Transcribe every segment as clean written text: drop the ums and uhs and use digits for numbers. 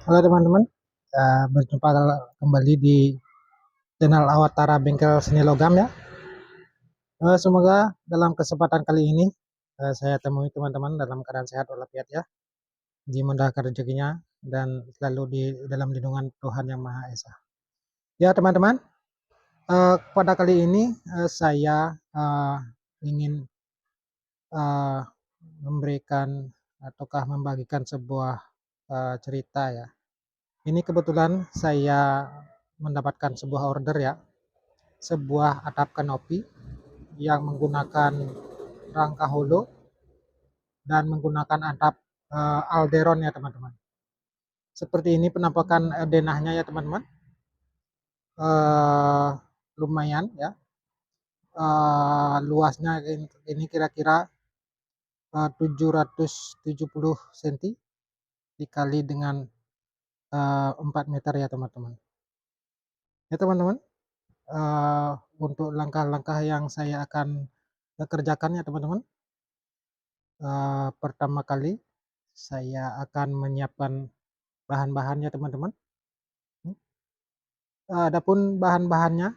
Halo teman-teman, berjumpa kembali di channel Awatara Bengkel Seni Logam ya. Semoga dalam kesempatan kali ini saya temui teman-teman dalam keadaan sehat walafiat ya, dimudahkan rezekinya dan selalu di dalam lindungan Tuhan Yang Maha Esa. Ya teman-teman, pada kali ini saya ingin memberikan ataukah membagikan sebuah cerita ya. Ini kebetulan saya mendapatkan sebuah order ya, sebuah atap kanopi yang menggunakan rangka holo dan menggunakan atap alderon ya teman-teman. Seperti ini penampakan denahnya ya teman-teman. Lumayan ya. Luasnya ini kira-kira 770 cm dikali dengan 4 meter ya teman-teman. Ya teman-teman, untuk langkah-langkah yang saya akan kerjakan ya teman-teman. Pertama kali saya akan menyiapkan bahan-bahannya teman-teman. Adapun bahan-bahannya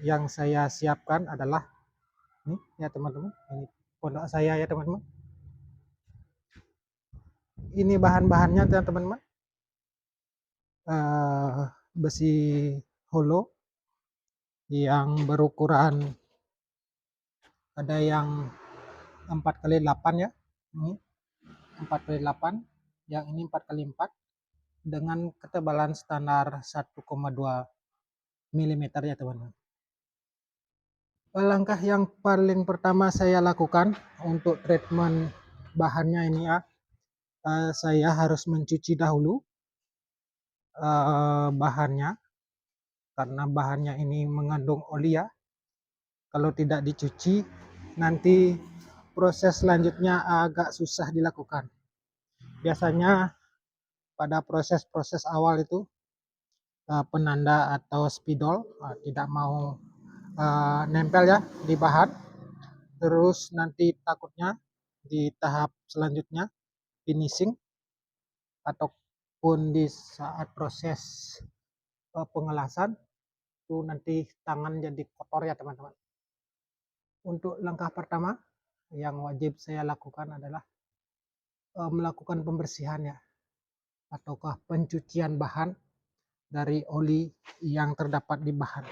yang saya siapkan adalah ini ya teman-teman. Ini pondok saya ya teman-teman. Ini bahan-bahannya ya teman-teman. Besi holo yang berukuran ada yang 4x8 ya. Ini 4x8, yang ini 4x4 dengan ketebalan standar 1,2 mm ya teman-teman. Langkah yang paling pertama saya lakukan untuk treatment bahannya ini ya, saya harus mencuci dahulu bahannya, karena bahannya ini mengandung oli ya. Kalau tidak dicuci nanti proses selanjutnya agak susah dilakukan. Biasanya pada proses-proses awal itu penanda atau spidol tidak mau nempel ya di bahan. Terus nanti takutnya di tahap selanjutnya finishing ataupun di saat proses pengelasan itu nanti tangan jadi kotor ya teman-teman. Untuk langkah pertama yang wajib saya lakukan adalah melakukan pembersihan ya, ataukah pencucian bahan dari oli yang terdapat di bahan.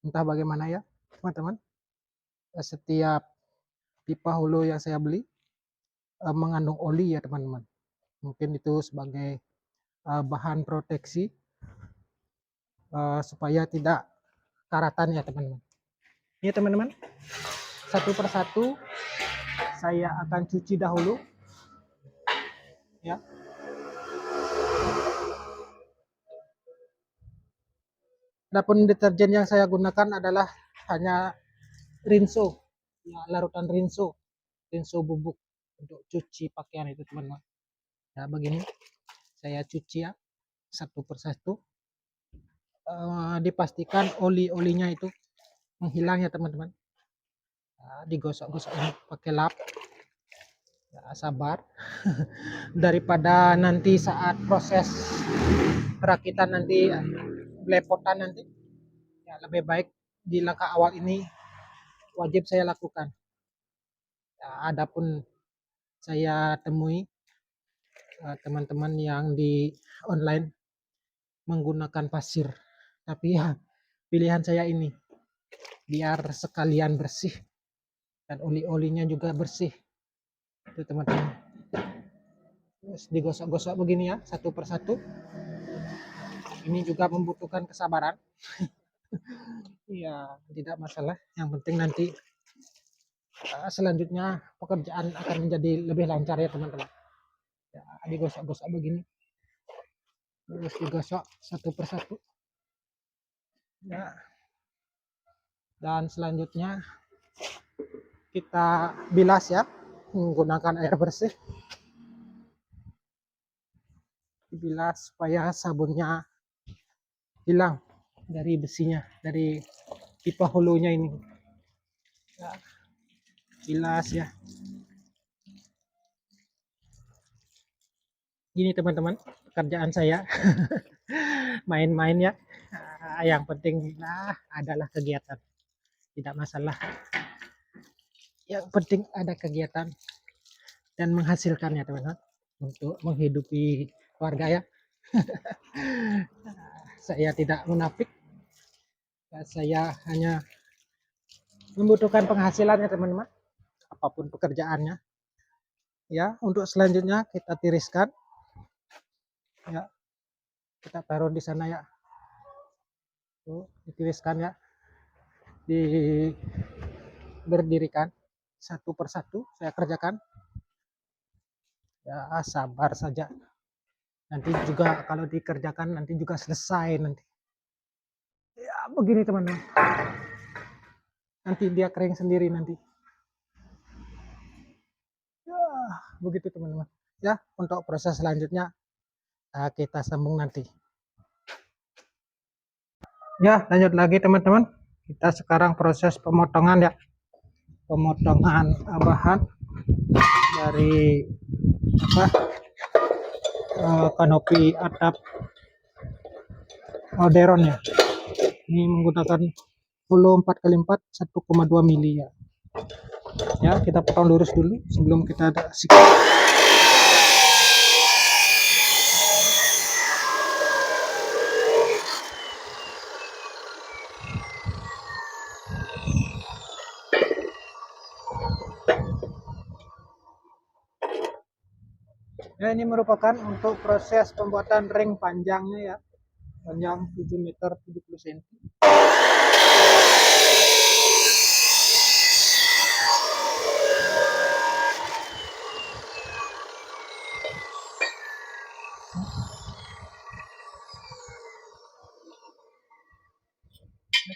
Entah bagaimana ya teman-teman, setiap pipa holo yang saya beli mengandung oli ya teman-teman. Mungkin itu sebagai bahan proteksi supaya tidak karatan ya teman-teman. Ya teman-teman, satu persatu saya akan cuci dahulu ya. Adapun deterjen yang saya gunakan adalah hanya rinso ya, larutan rinso bubuk untuk cuci pakaian itu teman-teman ya. Begini saya cuci ya satu persatu, dipastikan oli-olinya itu menghilang ya teman-teman. Digosok-gosok pakai lap ya, sabar. Daripada nanti saat proses perakitan nanti belepotan nanti ya, lebih baik di langkah awal ini wajib saya lakukan ya. Adapun saya temui teman-teman yang di online menggunakan pasir, tapi ya pilihan saya ini biar sekalian bersih dan oli-olinya juga bersih itu teman-teman. Terus digosok-gosok begini ya satu persatu. Ini juga membutuhkan kesabaran. Ya tidak masalah, yang penting nanti selanjutnya pekerjaan akan menjadi lebih lancar ya teman-teman ya. Digosok-gosok begini, terus digosok satu persatu ya. Dan selanjutnya kita bilas ya menggunakan air bersih, dibilas supaya sabunnya hilang dari besinya, dari pipa hulunya ini ya. Bilas ya. Gini teman-teman, pekerjaan saya main-main ya. Yang penting adalah kegiatan, tidak masalah. Yang penting ada kegiatan dan menghasilkan ya teman-teman, untuk menghidupi keluarga ya. Saya tidak munafik, saya hanya membutuhkan penghasilan ya teman-teman, apapun pekerjaannya. Ya, untuk selanjutnya kita tiriskan. Ya, kita taruh di sana ya. Tuh, ditiriskan ya. Berdirikan satu persatu saya kerjakan. Ya, sabar saja. Nanti juga kalau dikerjakan nanti juga selesai nanti. Ya, begini teman-teman. Nanti dia kering sendiri nanti. Ya, begitu teman-teman. Ya, untuk proses selanjutnya kita sambung nanti. Ya, lanjut lagi teman-teman. Kita sekarang proses pemotongan ya. Pemotongan bahan dari kanopi atap Alderon ya. Ini menggunakan hulu 4x4 1,2 mili ya. Ya, kita potong lurus dulu sebelum kita ada sikat. Ya, ini merupakan untuk proses pembuatan ring panjangnya ya. Panjang 7 meter 70 cm.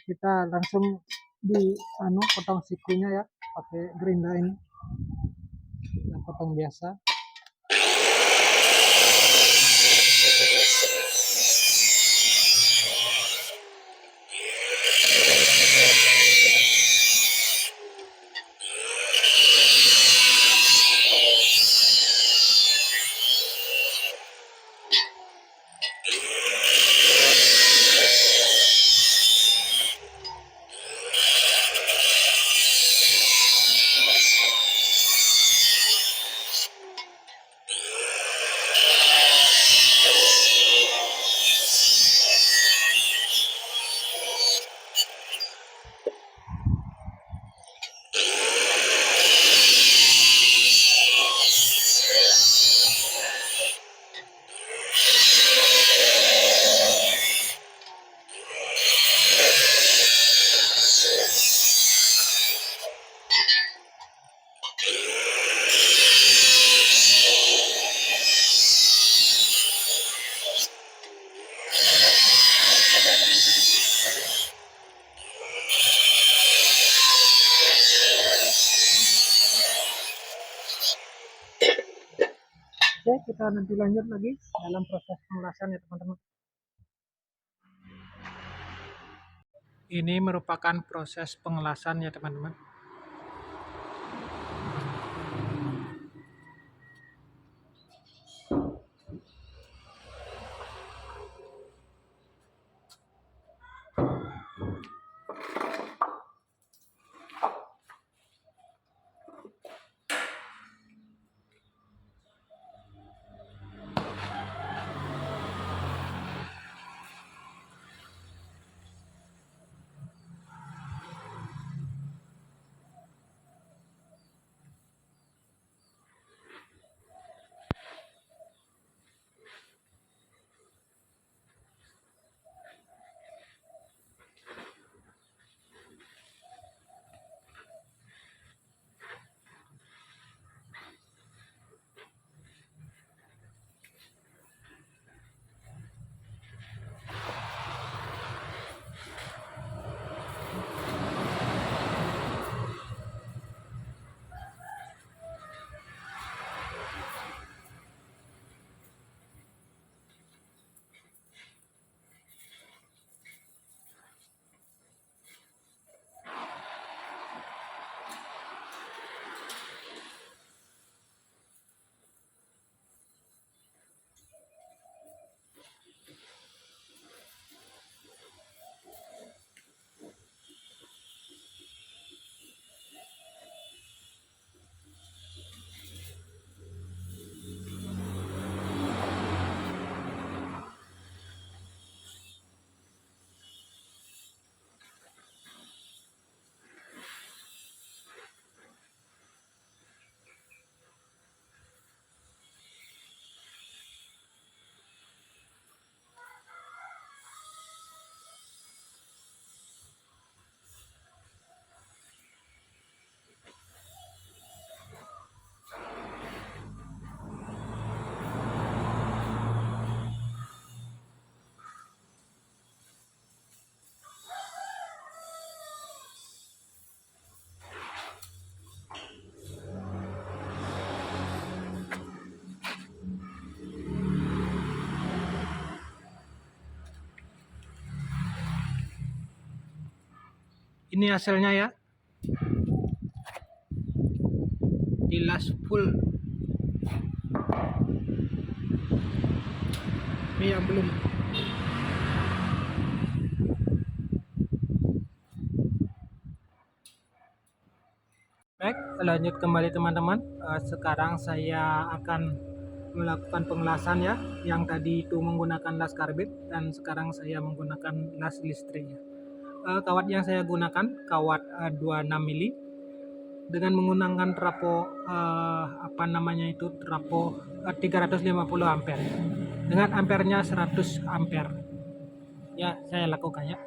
Kita langsung potong sikunya ya pakai gerinda ini. Kita potong biasa. Oke, kita nanti lanjut lagi dalam proses pengelasan ya teman-teman. Ini merupakan proses pengelasan ya teman-teman. Ini hasilnya ya, dilas full. Ini yang belum. Baik, lanjut kembali teman-teman. Sekarang saya akan melakukan pengelasan ya. Yang tadi itu menggunakan las karbit dan sekarang saya menggunakan las listrik. Kawat yang saya gunakan kawat 26 mili dengan menggunakan trapo trapo 350 ampere dengan ampernya 100 ampere. Ya, saya lakukan ya.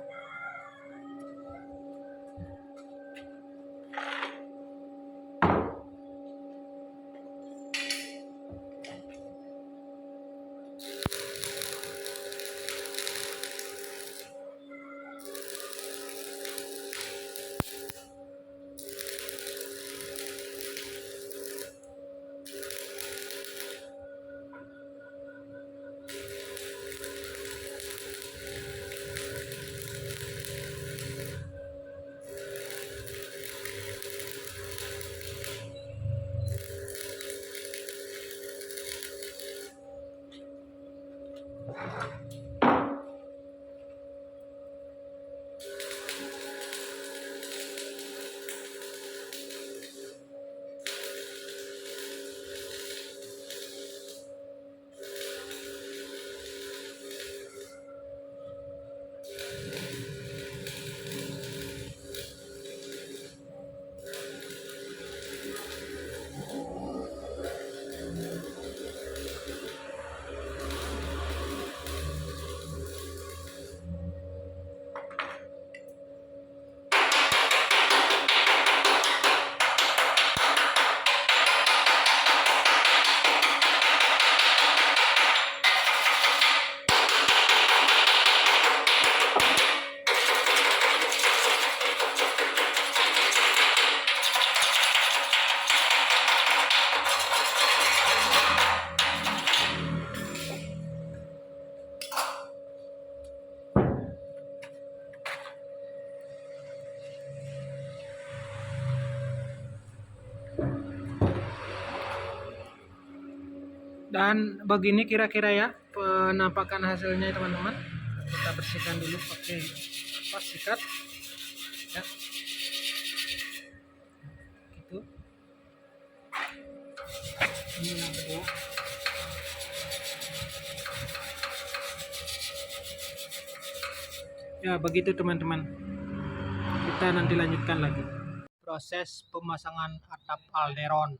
Dan begini kira-kira ya penampakan hasilnya teman-teman. Kita bersihkan dulu pakai sikat ya, gitu. Ini yang kedua. Ya begitu teman-teman, kita nanti lanjutkan lagi proses pemasangan atap alderon.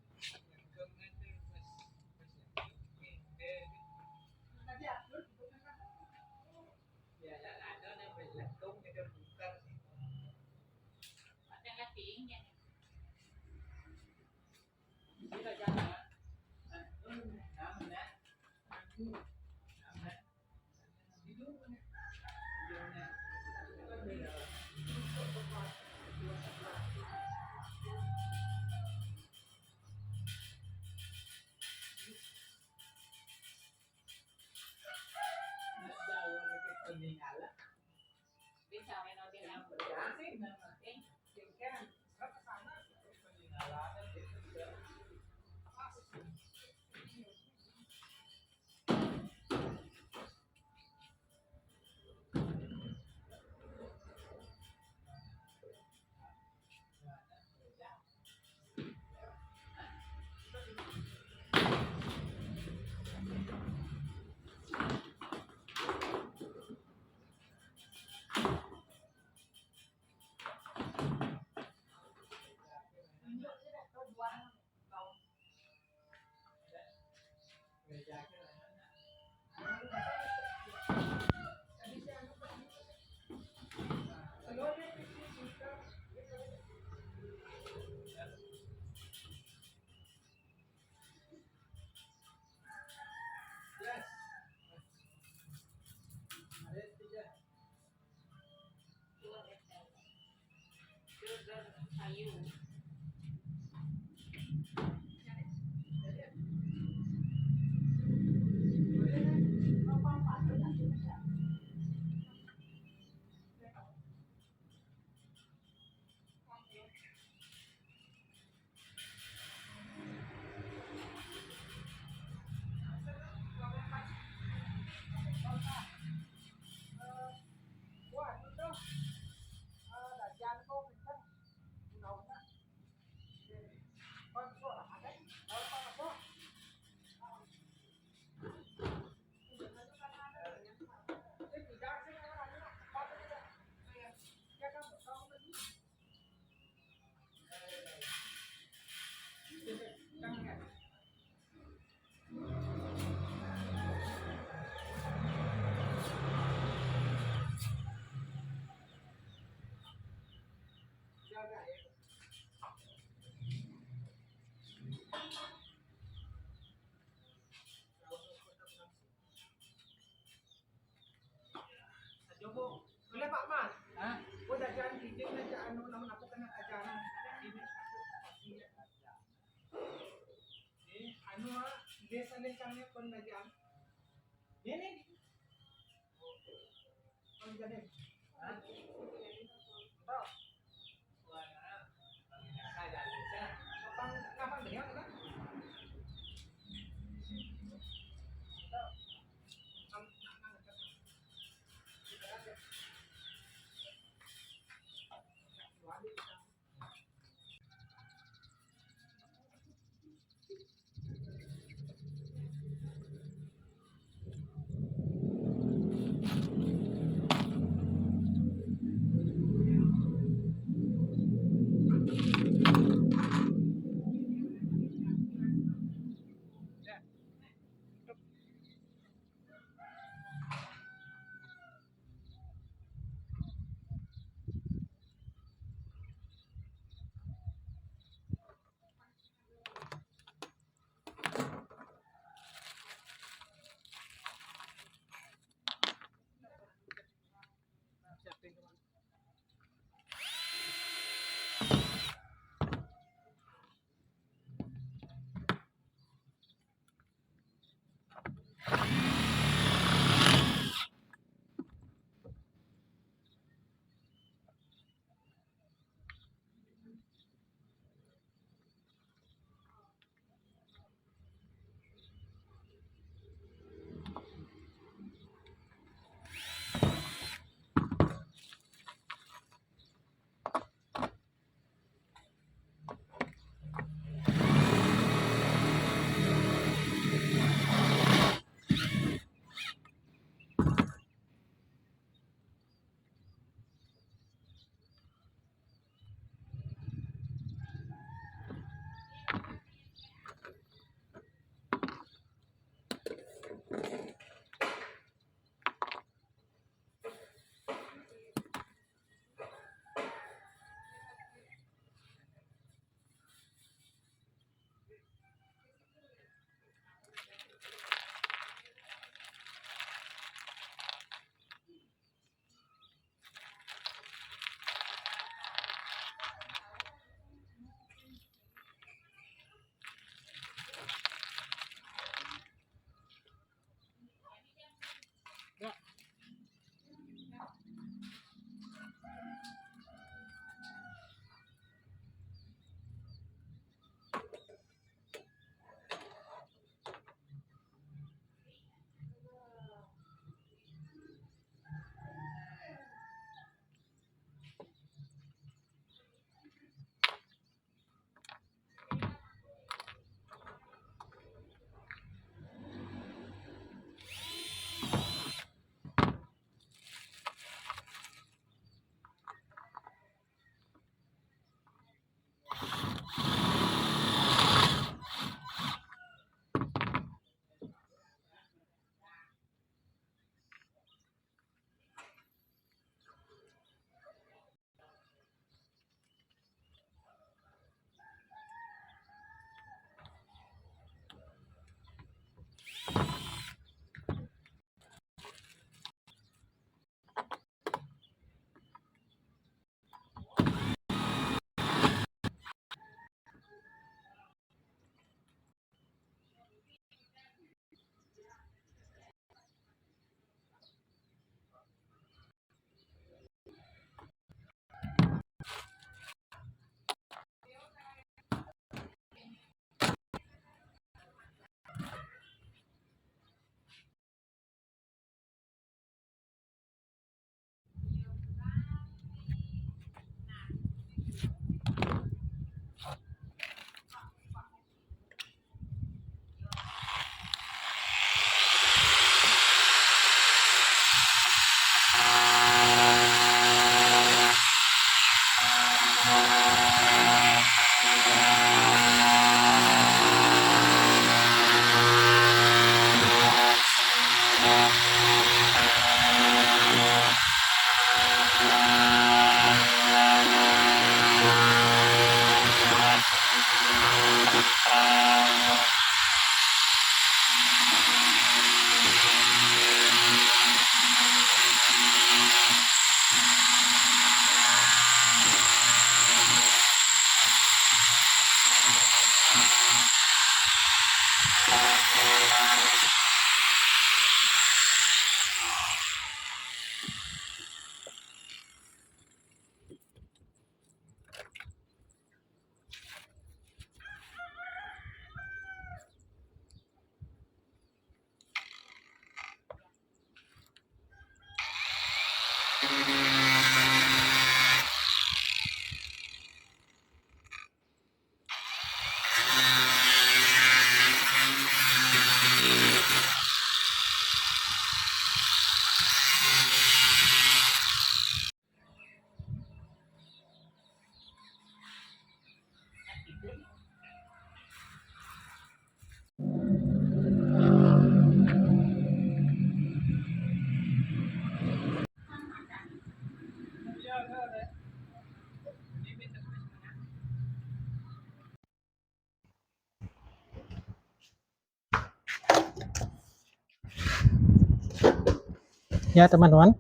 Ya teman-teman,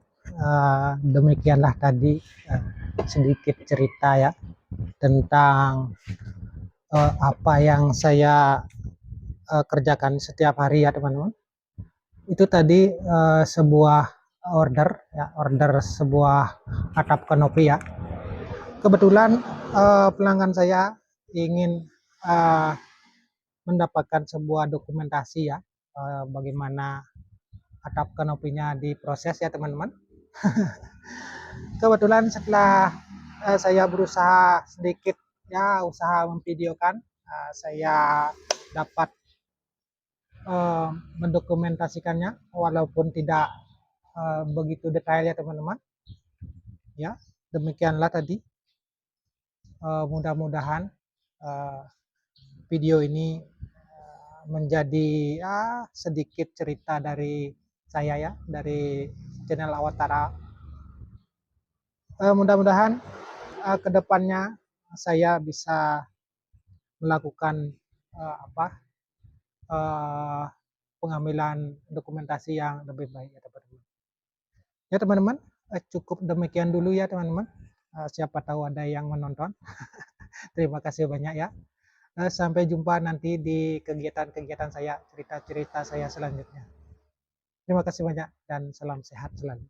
demikianlah tadi sedikit cerita ya tentang apa yang saya kerjakan setiap hari ya teman-teman. Itu tadi sebuah order ya, order sebuah atap kanopi ya. Kebetulan pelanggan saya ingin uh, mendapatkan sebuah dokumentasi ya, bagaimana atap kanopinya diproses ya teman-teman. Kebetulan setelah saya berusaha sedikit ya, usaha memvideokan, saya dapat mendokumentasikannya walaupun tidak begitu detail ya teman-teman. Ya, demikianlah tadi. Mudah-mudahan video ini menjadi sedikit cerita dari saya ya, dari channel Awatara. Mudah-mudahan kedepannya saya bisa melakukan pengambilan dokumentasi yang lebih baik ya teman-teman. Ya teman-teman, cukup demikian dulu ya teman-teman. Siapa tahu ada yang menonton. Terima kasih banyak ya. Sampai jumpa nanti di kegiatan-kegiatan saya, cerita-cerita saya selanjutnya. Terima kasih banyak dan salam sehat selalu.